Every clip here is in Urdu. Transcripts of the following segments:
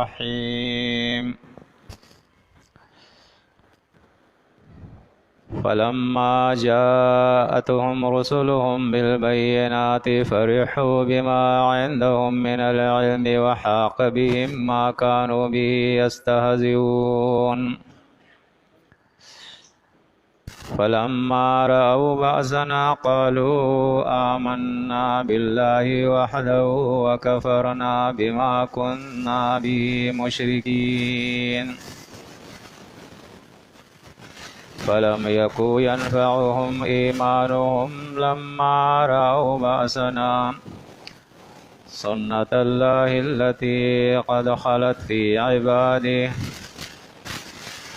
الرحيم فلما جاءتهم رسلهم بالبينات فرحوا بما عندهم من العلم وحاق بهم ما كانوا به يستهزئون فلما رأوا بأسنا قالوا آمنا بالله وحده وكفرنا بما كنا به مشركين فلم يكن ينفعهم إيمانهم لما رأوا بأسنا سنة الله التي قد خلت في عباده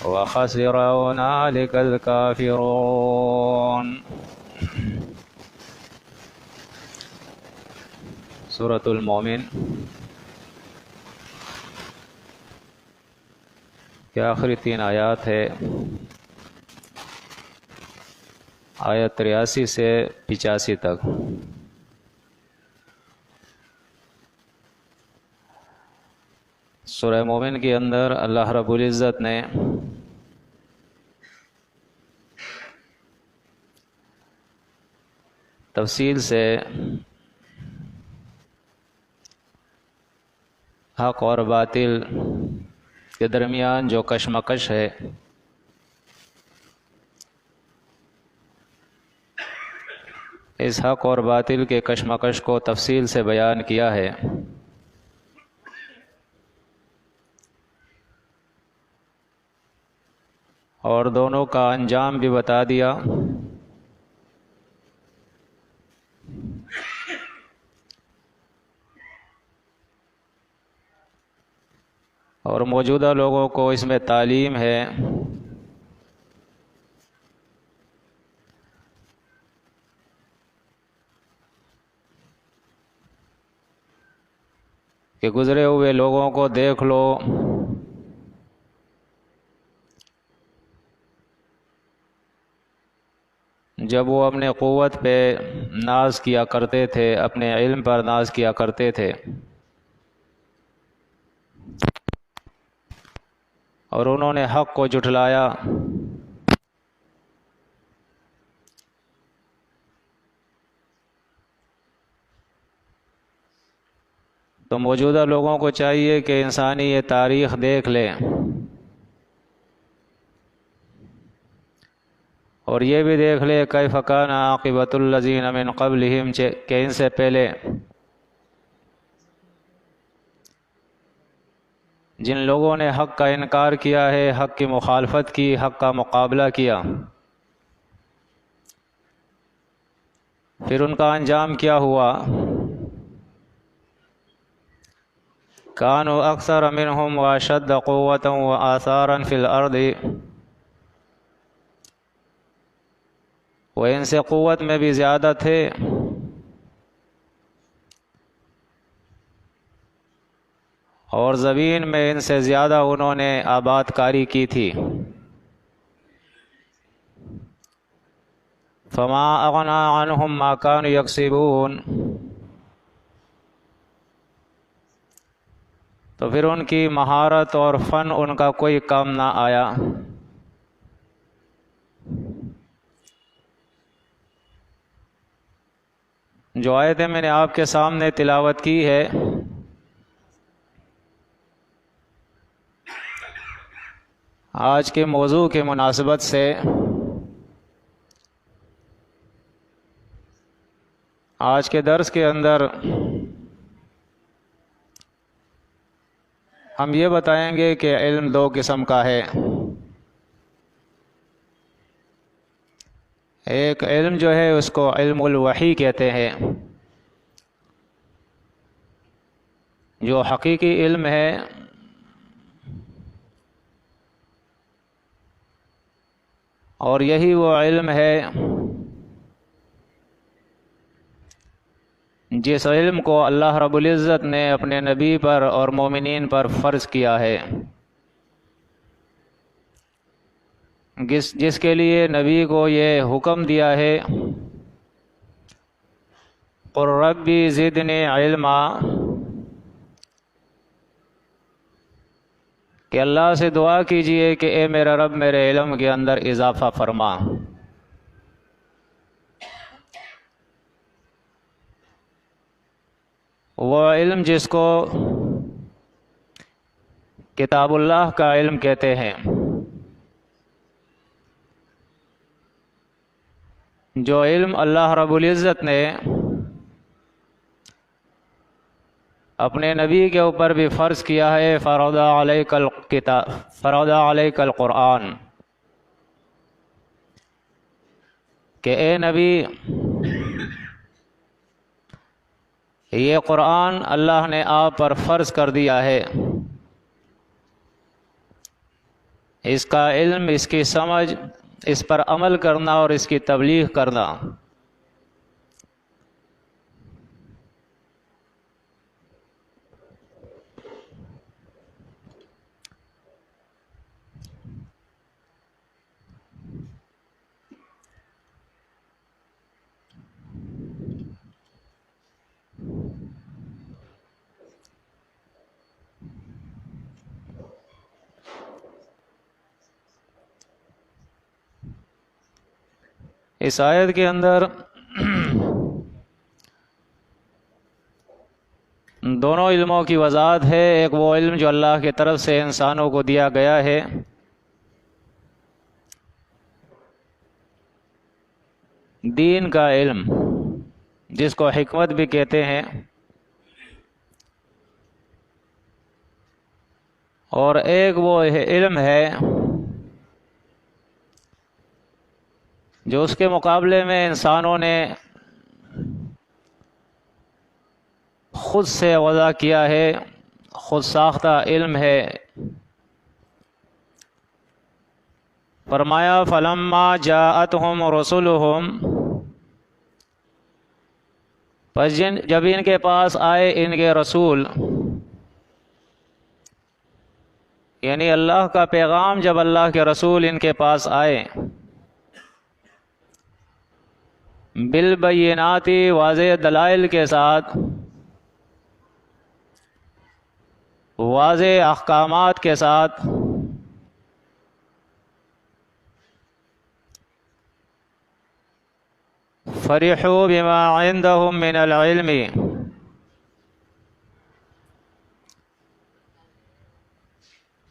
وخسر هنالك الكافرون. سورۃ المومن کے آخری 3 آیات ہے، آیت 83 سے 85 تک۔ سورہ مومن کے اندر اللہ رب العزت نے تفصیل سے حق اور باطل کے درمیان جو کشمکش ہے اس حق اور باطل کے کشمکش کو تفصیل سے بیان کیا ہے، اور دونوں کا انجام بھی بتا دیا۔ اور موجودہ لوگوں کو اس میں تعلیم ہے کہ گزرے ہوئے لوگوں کو دیکھ لو، جب وہ اپنے قوت پہ ناز کیا کرتے تھے، اپنے علم پر ناز کیا کرتے تھے، اور انہوں نے حق کو جھٹلایا، تو موجودہ لوگوں کو چاہیے کہ انسانی یہ تاریخ دیکھ لیں، اور یہ بھی دیکھ لے کیف کان عاقبۃ الذین من قبلہم، کہ ان سے پہلے جن لوگوں نے حق کا انکار کیا ہے، حق کی مخالفت کی، حق کا مقابلہ کیا، پھر ان کا انجام کیا ہوا؟ کانوا اکثر منہم واشد قوۃ وآثارا فی الارض، وہ ان سے قوت میں بھی زیادہ تھے اور زمین میں ان سے زیادہ انہوں نے آباد کاری کی تھی۔ فما اغنی عنہم ما کانوا یکسبون، تو پھر ان کی مہارت اور فن ان کا کوئی کام نہ آیا۔ جو آیتیں میں نے آپ کے سامنے تلاوت کی ہے، آج کے موضوع کے مناسبت سے آج کے درس کے اندر ہم یہ بتائیں گے کہ علم 2 قسم کا ہے۔ ایک علم جو ہے اس کو علم الوحی کہتے ہیں، جو حقیقی علم ہے، اور یہی وہ علم ہے جس علم کو اللہ رب العزت نے اپنے نبی پر اور مومنین پر فرض کیا ہے، جس کے لیے نبی کو یہ حکم دیا ہے قل ربی زدنی علما، کہ اللہ سے دعا کیجئے کہ اے میرا رب میرے علم کے اندر اضافہ فرما۔ وہ علم جس کو کتاب اللہ کا علم کہتے ہیں، جو علم اللہ رب العزت نے اپنے نبی کے اوپر بھی فرض کیا ہے، فرض علیک القرآن، کہ اے نبی یہ قرآن اللہ نے آپ پر فرض کر دیا ہے، اس کا علم، اس کی سمجھ، اس پر عمل کرنا اور اس کی تبلیغ کرنا۔ اس آیت کے اندر دونوں علموں کی وضاحت ہے۔ ایک وہ علم جو اللہ کی طرف سے انسانوں کو دیا گیا ہے، دین کا علم جس کو حکمت بھی کہتے ہیں، اور ایک وہ علم ہے جو اس کے مقابلے میں انسانوں نے خود سے وضع کیا ہے، خود ساختہ علم ہے۔ فرمایا فَلَمَّا جَاءَتْهُمْ رُسُلُهُمْ، پس جب ان کے پاس آئے ان کے رسول، یعنی اللہ کا پیغام، جب اللہ کے رسول ان کے پاس آئے، بالبینات، واضح دلائل کے ساتھ، واضح احکامات کے ساتھ، فرحوا بما عندهم من العلم،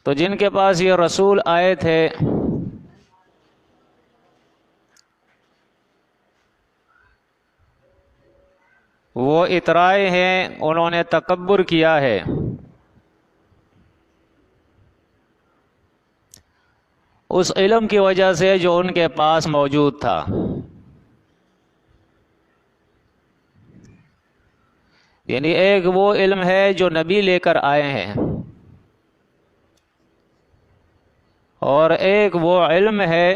تو جن کے پاس یہ رسول آئے تھے وہ اترائے ہیں، انہوں نے تکبر کیا ہے، اس علم کی وجہ سے جو ان کے پاس موجود تھا۔ یعنی ایک وہ علم ہے جو نبی لے کر آئے ہیں، اور ایک وہ علم ہے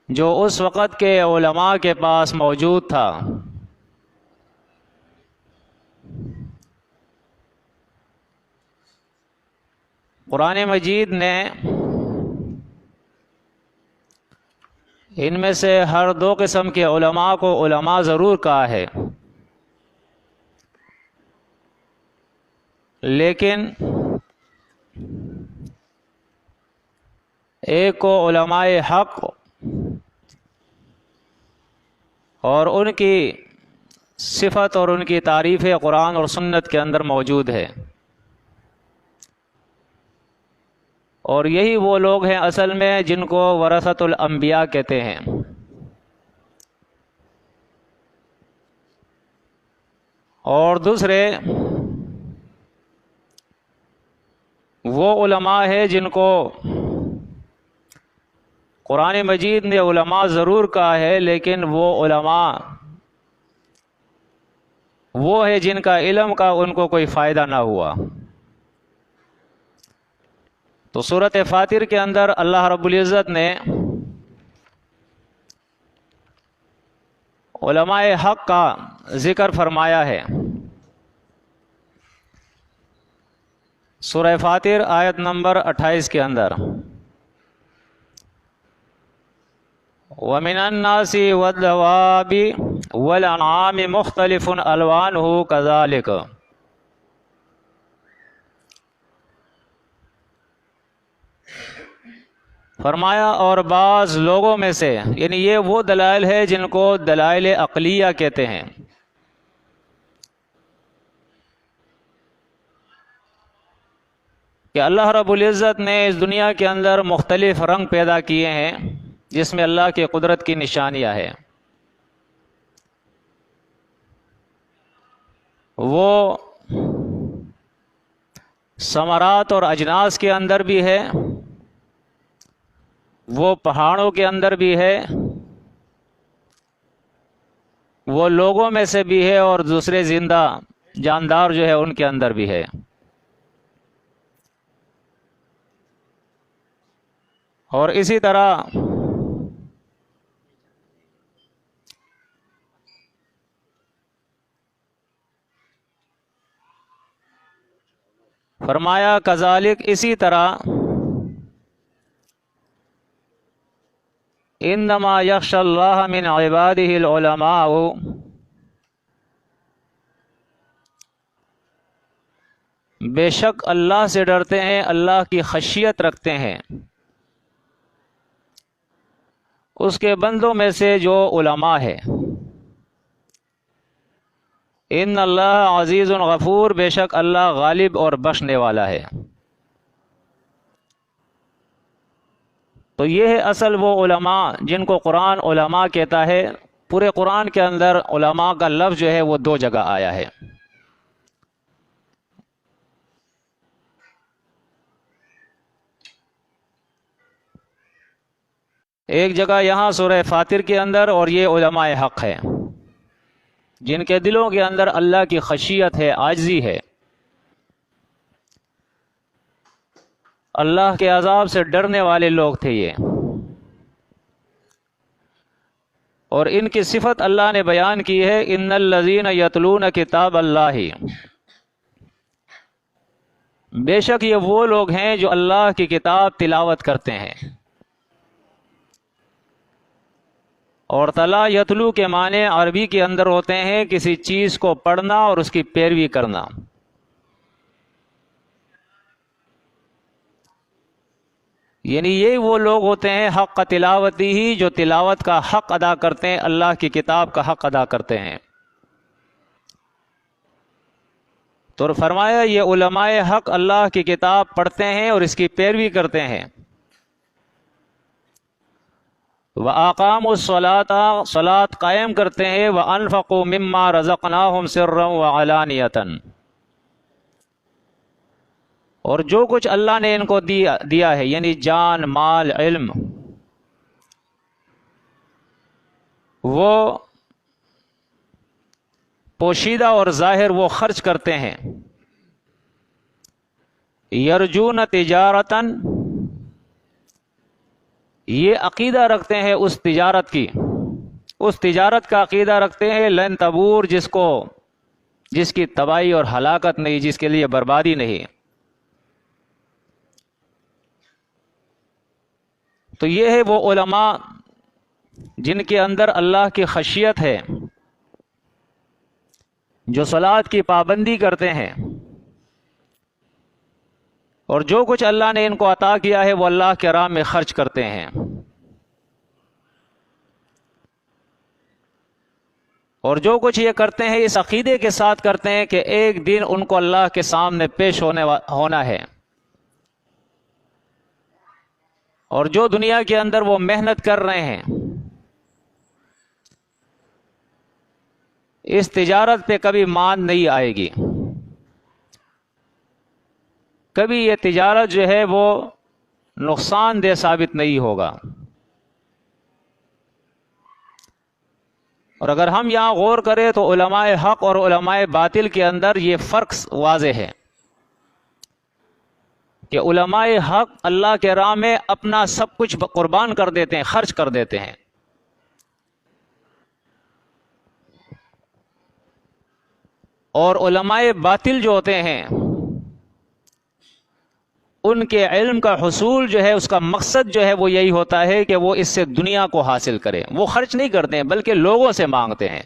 جو اس وقت کے علماء کے پاس موجود تھا۔ قرآن مجید نے ان میں سے ہر دو قسم کے علماء کو علماء ضرور کہا ہے، لیکن ایک کو علماء حق اور ان کی صفت اور ان کی تعریف قرآن اور سنت کے اندر موجود ہے، اور یہی وہ لوگ ہیں اصل میں جن کو ورثۃ الانبیاء کہتے ہیں۔ اور دوسرے وہ علماء ہیں جن کو قرآن مجید نے علماء ضرور کہا ہے، لیکن وہ علماء وہ ہے جن کا علم کا ان کو کوئی فائدہ نہ ہوا۔ تو سورۃ فاطر کے اندر اللہ رب العزت نے علماء حق کا ذکر فرمایا ہے۔ سورہ فاطر آیت نمبر 28 کے اندر، وَمِنَ النَّاسِ وَالدَّوَابِ وَالْأَنْعَامِ مُخْتَلِفٌ أَلْوَانُهُ كَذَلِكَ، فرمایا اور بعض لوگوں میں سے، یعنی یہ وہ دلائل ہے جن کو دلائل عقلیہ کہتے ہیں، کہ اللہ رب العزت نے اس دنیا کے اندر مختلف رنگ پیدا کیے ہیں جس میں اللہ کی قدرت کی نشانیاں ہیں۔ وہ ثمرات اور اجناس کے اندر بھی ہے، وہ پہاڑوں کے اندر بھی ہے، وہ لوگوں میں سے بھی ہے، اور دوسرے زندہ جاندار جو ہے ان کے اندر بھی ہے۔ اور اسی طرح فرمایا کذالک، اسی طرح انما یخشی اللہ من عبادہ العلماء، بے شک اللہ سے ڈرتے ہیں، اللہ کی خشیت رکھتے ہیں اس کے بندوں میں سے جو علماء ہے۔ ان اللہ عزیز غفور، بے شک اللہ غالب اور بخشنے والا ہے۔ تو یہ ہے اصل وہ علماء جن کو قرآن علماء کہتا ہے۔ پورے قرآن کے اندر علماء کا لفظ جو ہے وہ 2 جگہ آیا ہے۔ ایک جگہ یہاں سورہ فاطر کے اندر، اور یہ علماء حق ہے جن کے دلوں کے اندر اللہ کی خشیت ہے، عاجزی ہے، اللہ کے عذاب سے ڈرنے والے لوگ تھے یہ۔ اور ان کی صفت اللہ نے بیان کی ہے، ان الذین یتلون کتاب اللہ، بے شک یہ وہ لوگ ہیں جو اللہ کی کتاب تلاوت کرتے ہیں۔ اور تلا یتلو کے معنی عربی کے اندر ہوتے ہیں کسی چیز کو پڑھنا اور اس کی پیروی کرنا۔ یعنی یہ وہ لوگ ہوتے ہیں حق تلاوتی ہی، جو تلاوت کا حق ادا کرتے ہیں، اللہ کی کتاب کا حق ادا کرتے ہیں۔ تو فرمایا یہ علماء حق اللہ کی کتاب پڑھتے ہیں اور اس کی پیروی کرتے ہیں۔ وَأَقَامُوا الصَّلَاةَ، صلاۃ قائم کرتے ہیں، وَأَنفَقُوا مِمَّا رَزَقْنَاهُمْ سِرًّا وَعَلَانِيَةً، اور جو کچھ اللہ نے ان کو دیا ہے، یعنی جان، مال، علم، وہ پوشیدہ اور ظاہر وہ خرچ کرتے ہیں۔ یرجون تجارتاً، یہ عقیدہ رکھتے ہیں اس تجارت کی، اس تجارت کا عقیدہ رکھتے ہیں، لن تبور، جس کی تباہی اور ہلاکت نہیں، جس کے لیے بربادی نہیں۔ تو یہ ہے وہ علماء جن کے اندر اللہ کی خشیت ہے، جو صلاۃ کی پابندی کرتے ہیں، اور جو کچھ اللہ نے ان کو عطا کیا ہے وہ اللہ کے راہ میں خرچ کرتے ہیں۔ اور جو کچھ یہ کرتے ہیں اس عقیدے کے ساتھ کرتے ہیں کہ ایک دن ان کو اللہ کے سامنے پیش ہونا ہے، اور جو دنیا کے اندر وہ محنت کر رہے ہیں اس تجارت پہ کبھی مان نہیں آئے گی، کبھی یہ تجارت جو ہے وہ نقصان دہ ثابت نہیں ہوگا۔ اور اگر ہم یہاں غور کریں تو علماء حق اور علماء باطل کے اندر یہ فرق واضح ہے کہ علماء حق اللہ کے راہ میں اپنا سب کچھ قربان کر دیتے ہیں، خرچ کر دیتے ہیں، اور علماء باطل جو ہوتے ہیں ان کے علم کا حصول جو ہے، اس کا مقصد جو ہے وہ یہی ہوتا ہے کہ وہ اس سے دنیا کو حاصل کریں۔ وہ خرچ نہیں کرتے ہیں بلکہ لوگوں سے مانگتے ہیں۔